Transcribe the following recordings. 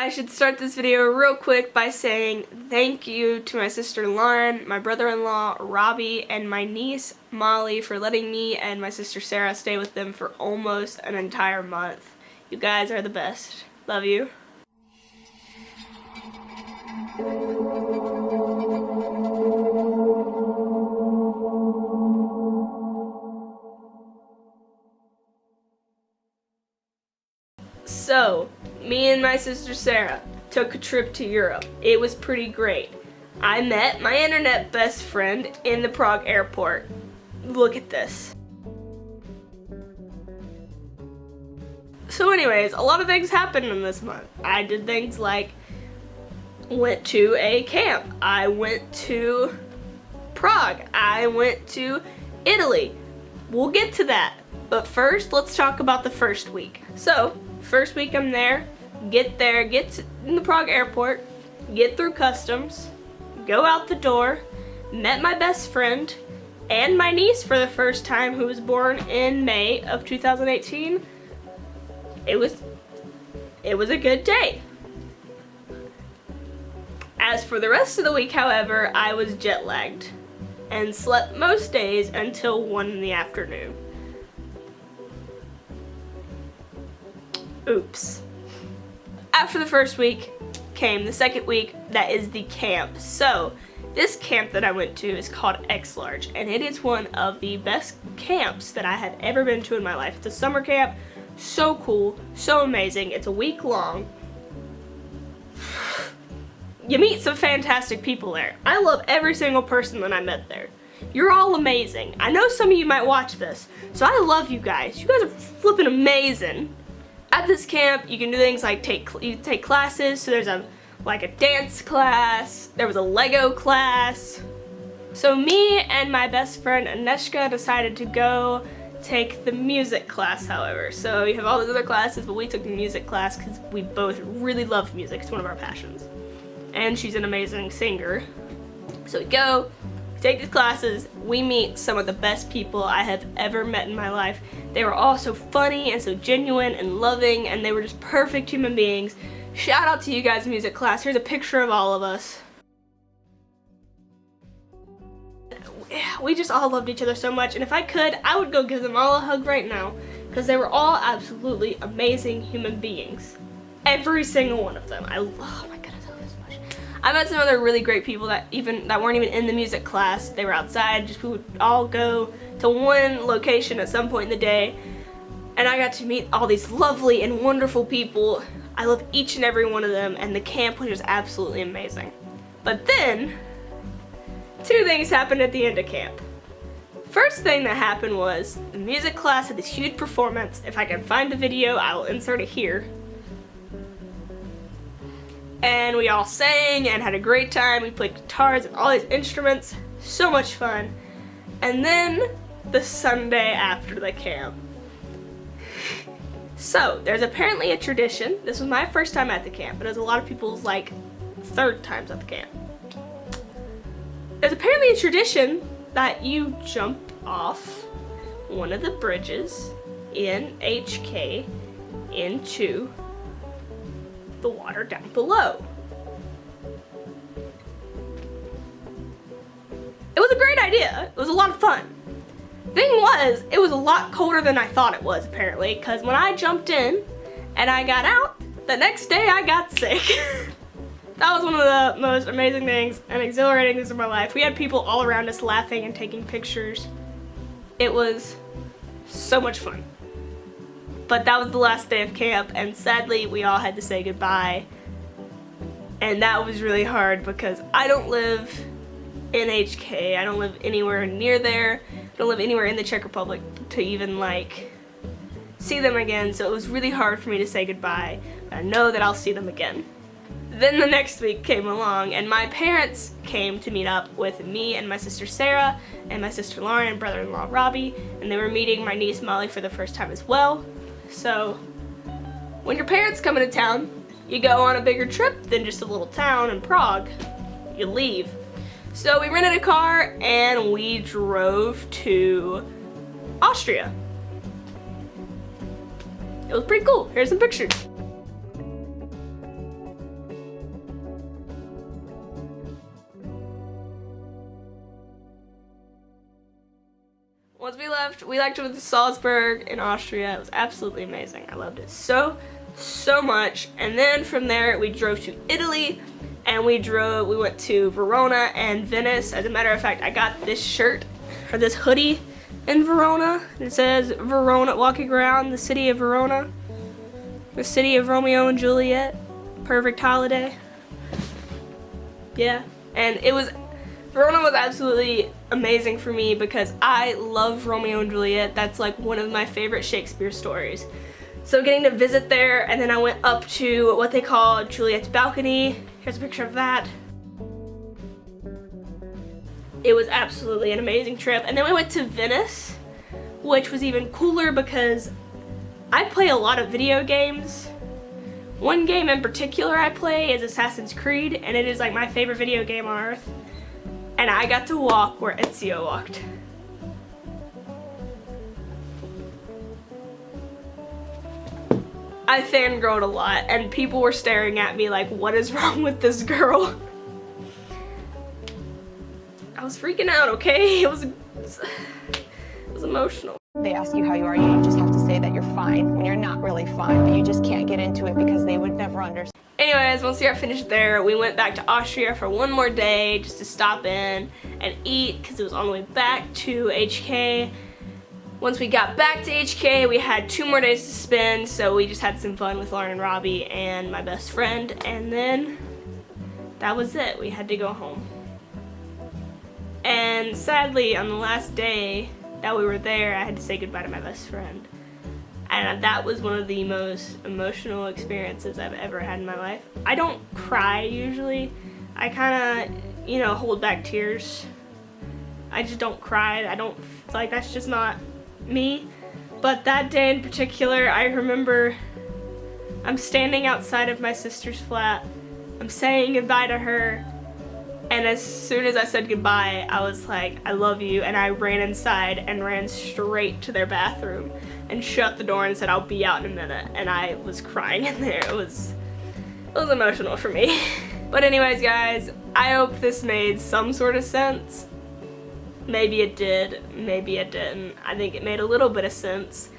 I should start this video real quick by saying thank you to my sister Lauren, my brother-in-law Robbie, and my niece Molly for letting me and my sister Sarah stay with them for almost an entire month. You guys are the best. Love you. So, me and my sister Sarah took a trip to Europe. It was pretty great. I met my internet best friend in the Prague airport. Look at this. So anyways, a lot of things happened in this month. I did things like went to a camp. I went to Prague. I went to Italy. We'll get to that. But first, let's talk about the first week. So, first week I'm there, get in the Prague airport, get through customs, go out the door, met my best friend and my niece for the first time, who was born in May of 2018. It was a good day. As for the rest of the week, however, I was jet lagged and slept most days until 1 in the afternoon. Oops. After the first week came the second week, that is the camp. So this camp that I went to is called X Large, and it is one of the best camps that I have ever been to in my life. It's a summer camp, so cool, so amazing. It's a week long. You meet some fantastic people there. I love every single person that I met there. You're all amazing. I know some of you might watch this, so I love you guys. You guys are flipping amazing. At this camp, you can do things like take classes. So there's a dance class. There was a Lego class. So me and my best friend Aneshka decided to go take the music class, however. So you have all those other classes, but we took the music class because we both really love music. It's one of our passions. And she's an amazing singer. So we go, take these classes, we meet some of the best people I have ever met in my life. They were all so funny and so genuine and loving, and they were just perfect human beings. Shout out to you guys in music class. Here's a picture of all of us. We just all loved each other so much, and if I could, I would go give them all a hug right now, because they were all absolutely amazing human beings. Every single one of them. Oh my goodness, I love this so much. I met some other really great people that weren't even in the music class. They were outside. We would all go to one location at some point in the day, and I got to meet all these lovely and wonderful people. I love each and every one of them, and the camp was just absolutely amazing. But then, two things happened at the end of camp. First thing that happened was the music class had this huge performance. If I can find the video, I will insert it here. And we all sang and had a great time. We played guitars and all these instruments. So much fun. And then the Sunday after the camp. So there's apparently a tradition. This was my first time at the camp, but it was a lot of people's third times at the camp. There's apparently a tradition that you jump off one of the bridges in HK into the water down below. It was a great idea. It was a lot of fun. Thing was, it was a lot colder than I thought it was, apparently, because when I jumped in and I got out, the next day I got sick. That was one of the most amazing things and exhilarating things of my life. We had people all around us laughing and taking pictures. It was so much fun. But that was the last day of camp, and sadly we all had to say goodbye. And that was really hard because I don't live in HK. I don't live anywhere near there. I don't live anywhere in the Czech Republic to even see them again. So it was really hard for me to say goodbye. But I know that I'll see them again. Then the next week came along, and my parents came to meet up with me and my sister Sarah and my sister Lauren and brother-in-law Robbie, and they were meeting my niece Molly for the first time as well. So when your parents come into town, you go on a bigger trip than just a little town in Prague. You leave. So we rented a car and we drove to Austria. It was pretty cool. Here's some pictures. Once we left, we went to Salzburg in Austria. It was absolutely amazing. I loved it so much. And then from there, we drove to Italy, and we went to Verona and Venice. As a matter of fact, I got this shirt, or this hoodie in Verona. It says Verona, walking around the city of Verona. The city of Romeo and Juliet. Perfect holiday. Yeah, and Verona was absolutely amazing for me because I love Romeo and Juliet. That's like one of my favorite Shakespeare stories. So getting to visit there, and then I went up to what they call Juliet's balcony. Here's a picture of that. It was absolutely an amazing trip. And then we went to Venice, which was even cooler because I play a lot of video games. One game in particular I play is Assassin's Creed, and it is like my favorite video game on earth. And I got to walk where Ezio walked. I fangirled a lot, and people were staring at me like, what is wrong with this girl? I was freaking out, okay? It was emotional. They ask you how you are, you just have to say that you're fine when you're not really fine, but you just can't get into it because they would never understand. Anyways, once we got finished there, we went back to Austria for one more day just to stop in and eat because it was on the way back to HK. Once we got back to HK, we had 2 more days to spend, so we just had some fun with Lauren and Robbie and my best friend, and then that was it. We had to go home. And sadly, on the last day that we were there, I had to say goodbye to my best friend. And that was one of the most emotional experiences I've ever had in my life. I don't cry usually. I kind of, hold back tears. I just don't cry. I don't, that's just not me. But that day in particular, I remember I'm standing outside of my sister's flat. I'm saying goodbye to her. And as soon as I said goodbye, I was like, I love you, and I ran inside and ran straight to their bathroom and shut the door and said, I'll be out in a minute. And I was crying in there. It was emotional for me. But anyways, guys, I hope this made some sort of sense. Maybe it did, maybe it didn't. I think it made a little bit of sense.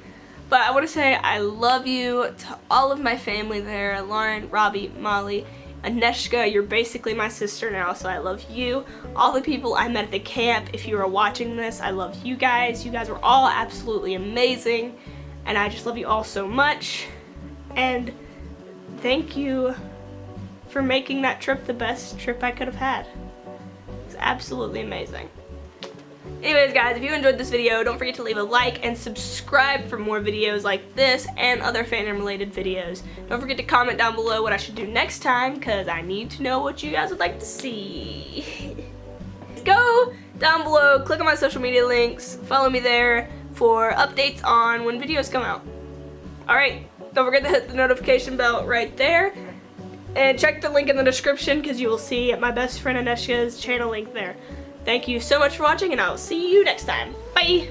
But I want to say I love you to all of my family there, Lauren, Robbie, Molly, Aneshka. You're basically my sister now, so I love you. All the people I met at the camp, if you are watching this, I love you guys. You guys were all absolutely amazing, and I just love you all so much. And thank you for making that trip the best trip I could have had. It's absolutely amazing. Anyways, guys, if you enjoyed this video, don't forget to leave a like and subscribe for more videos like this and other fandom-related videos. Don't forget to comment down below what I should do next time, because I need to know what you guys would like to see. Go down below, click on my social media links, follow me there for updates on when videos come out. Alright, don't forget to hit the notification bell right there, and check the link in the description because you will see my best friend Aneshka's channel link there. Thank you so much for watching, and I will see you next time. Bye!